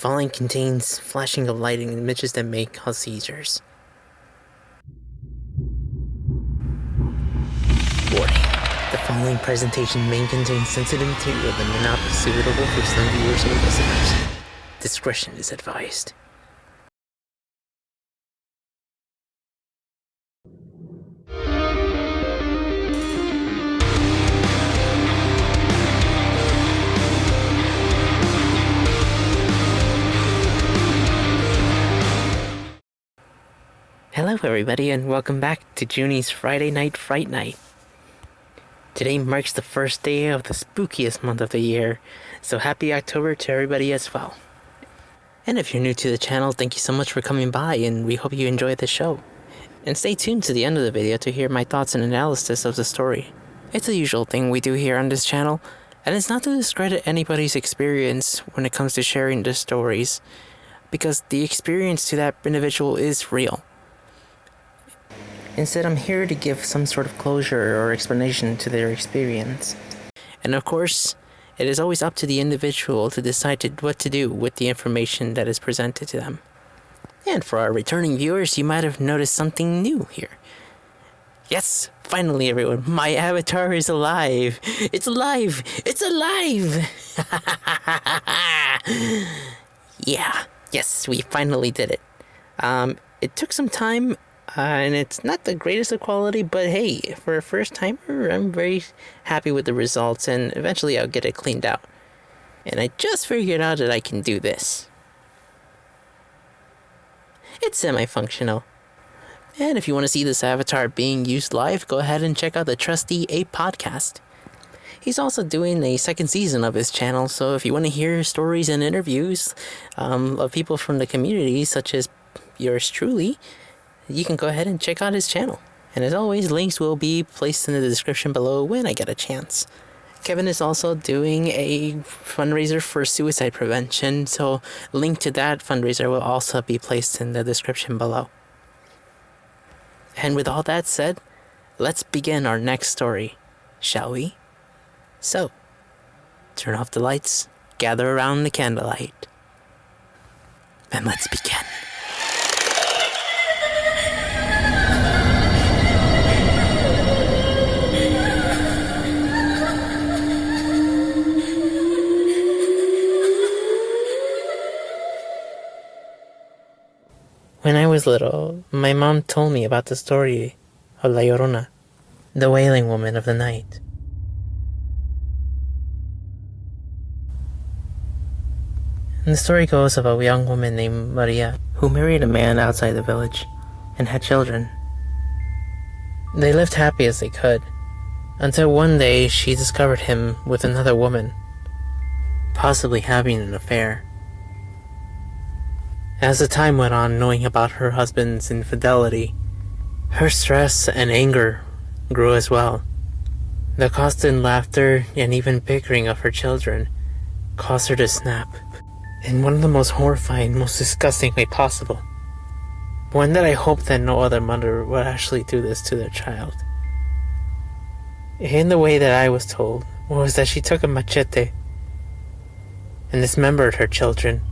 following contains flashing of light and images that may cause seizures. Warning. The following presentation may contain sensitive material that may not be suitable for some viewers or listeners. Discretion is advised. Hello everybody and welcome back to Jyuni's Friday Night Fright Night. Today marks the first day of the spookiest month of the year, so happy October to everybody as well. And if you're new to the channel, thank you so much for coming by and we hope you enjoy the show. And stay tuned to the end of the video to hear my thoughts and analysis of the story. It's a usual thing we do here on this channel, and it's not to discredit anybody's experience when it comes to sharing the stories, because the experience to that individual is real. Instead, I'm here to give some sort of closure or explanation to their experience. And of course, it is always up to the individual to decide what to do with the information that is presented to them. And for our returning viewers, you might have noticed something new here. Yes, finally everyone, my avatar is alive! It's alive! It's alive! Yeah, yes, we finally did it. It took some time. And it's not the greatest of quality, but hey, for a first timer, I'm very happy with the results, and eventually I'll get it cleaned out. And I just figured out that I can do this. It's semi-functional. And if you want to see this avatar being used live, go ahead and check out the Trustee Ape Podcast. He's also doing a second season of his channel, so if you want to hear stories and interviews of people from the community, such as yours truly, you can go ahead and check out his channel. And as always, links will be placed in the description below when I get a chance. Kevin is also doing a fundraiser for suicide prevention, so link to that fundraiser will also be placed in the description below. And with all that said, let's begin our next story, shall we? So, turn off the lights, gather around the candlelight, and let's begin. When I was little, my mom told me about the story of La Llorona, the wailing woman of the night. And the story goes of a young woman named Maria who married a man outside the village and had children. They lived happy as they could, until one day she discovered him with another woman, possibly having an affair. As the time went on, knowing about her husband's infidelity, her stress and anger grew as well. The constant laughter and even bickering of her children caused her to snap in one of the most horrifying, most disgusting way possible. One that I hope that no other mother would actually do this to their child. In the way that I was told was that she took a machete and dismembered her children.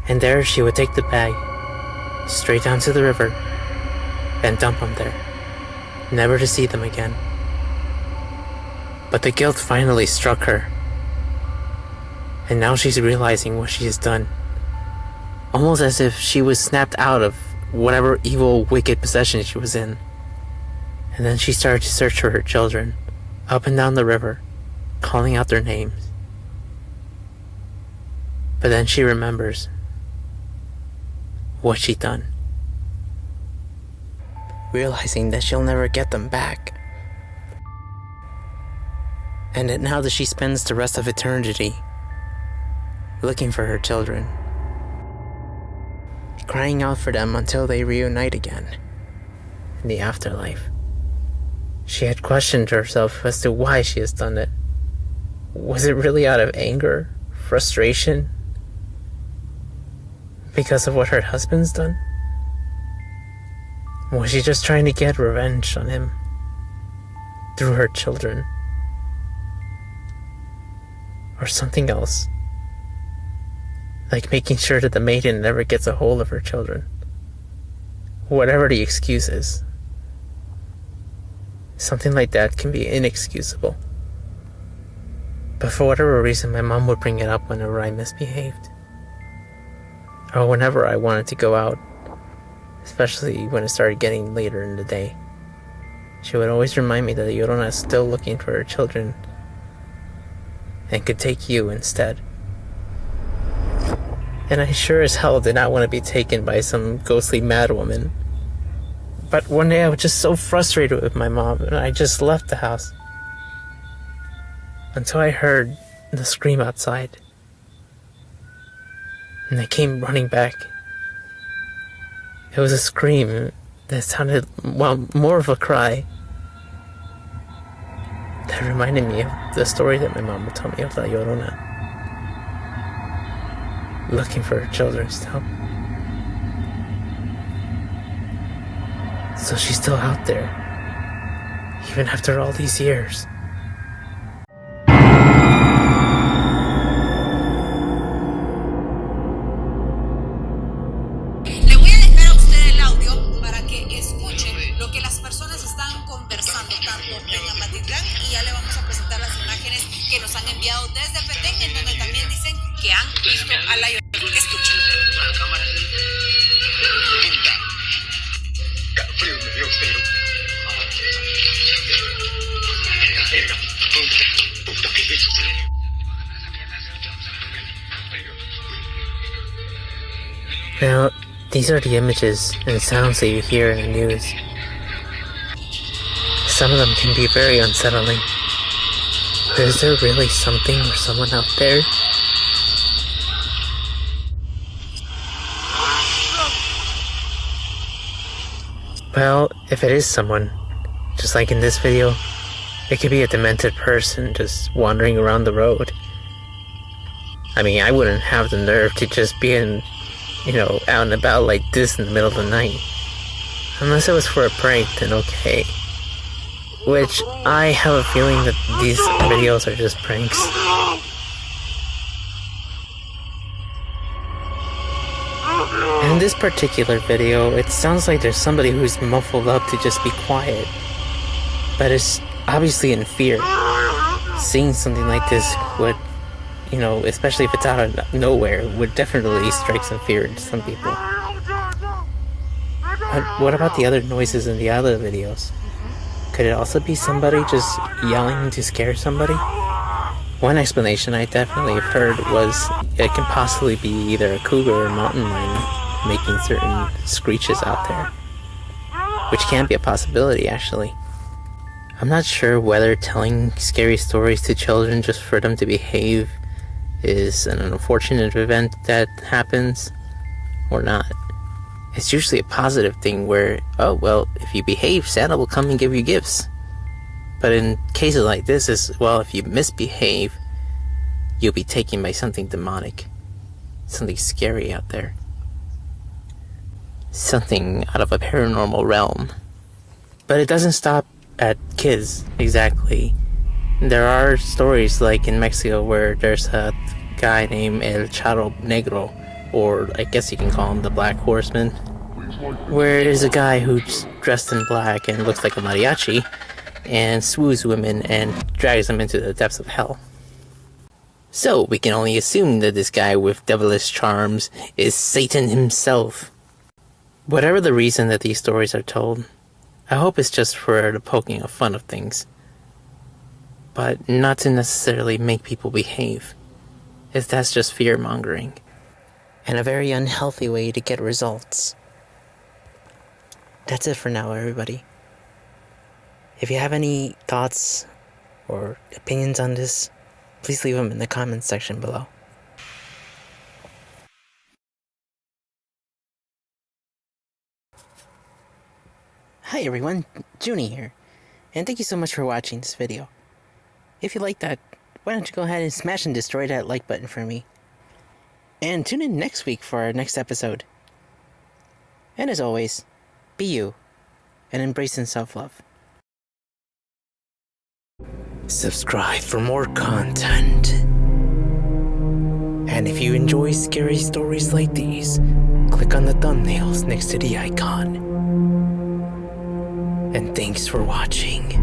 And there she would take the bag, straight down to the river, and dump them there, never to see them again. But the guilt finally struck her, and now she's realizing what she has done. Almost as if she was snapped out of whatever evil, wicked possession she was in. And then she started to search for her children, up and down the river, calling out their names. But then she remembers what she'd done, realizing that she'll never get them back, and that now that she spends the rest of eternity looking for her children, crying out for them until they reunite again in the afterlife. She had questioned herself as to why she has done it. Was it really out of anger, frustration, because of what her husband's done? Was she just trying to get revenge on him through her children? Or something else? like making sure that the maiden never gets a hold of her children. Whatever the excuse is. Something like that can be inexcusable. But for whatever reason, my mom would bring it up whenever I misbehaved. Or whenever I wanted to go out, especially when it started getting later in the day. She would always remind me that Llorona is still looking for her children and could take you instead. And I sure as hell did not want to be taken by some ghostly madwoman. But one day I was just so frustrated with my mom, and I just left the house. Until I heard the scream outside. And I came running back. It was a scream that sounded, well, more of a cry. That reminded me of the story that my mom would tell me of La Llorona. Looking for her children still. So she's still out there. Even after all these years. Le voy a dejar a usted el audio para que escuche lo que las personas están conversando tanto en Amatitlán, y ya le vamos a presentar las imágenes que nos han enviado desde Petén, en donde también dicen que han visto a la Llorona. Escuchen. Now, these are the images and sounds that you hear in the news. Some of them can be very unsettling. But is there really something or someone out there? Well, if it is someone, just like in this video, it could be a demented person just wandering around the road. I mean, I wouldn't have the nerve to just be out and about like this in the middle of the night. Unless it was for a prank, then okay. Which, I have a feeling that these videos are just pranks. In this particular video, it sounds like there's somebody who's muffled up to just be quiet. But it's obviously in fear. Seeing something like this would, especially if it's out of nowhere, would definitely strike some fear into some people. But what about the other noises in the other videos? Could it also be somebody just yelling to scare somebody? One explanation I definitely have heard was it can possibly be either a cougar or a mountain lion making certain screeches out there. Which can be a possibility, actually. I'm not sure whether telling scary stories to children just for them to behave is an unfortunate event that happens or not. It's usually a positive thing where, oh, well, if you behave, Santa will come and give you gifts. But in cases like this, if you misbehave, you'll be taken by something demonic. Something scary out there. Something out of a paranormal realm. But it doesn't stop at kids, exactly. There are stories like in Mexico where there's a guy named El Charro Negro, or I guess you can call him the Black Horseman, where there's a guy who's dressed in black and looks like a mariachi and swoos women and drags them into the depths of hell. So we can only assume that this guy with devilish charms is Satan himself. Whatever the reason that these stories are told, I hope it's just for the poking of fun of things, but not to necessarily make people behave, if that's just fear-mongering, and a very unhealthy way to get results. That's it for now, everybody. If you have any thoughts or opinions on this, please leave them in the comments section below. Hi everyone, Jyuni here, and thank you so much for watching this video. If you like that, why don't you go ahead and smash and destroy that like button for me. And tune in next week for our next episode. And as always, be you, and embrace self-love. Subscribe for more content. And if you enjoy scary stories like these, click on the thumbnails next to the icon. And thanks for watching.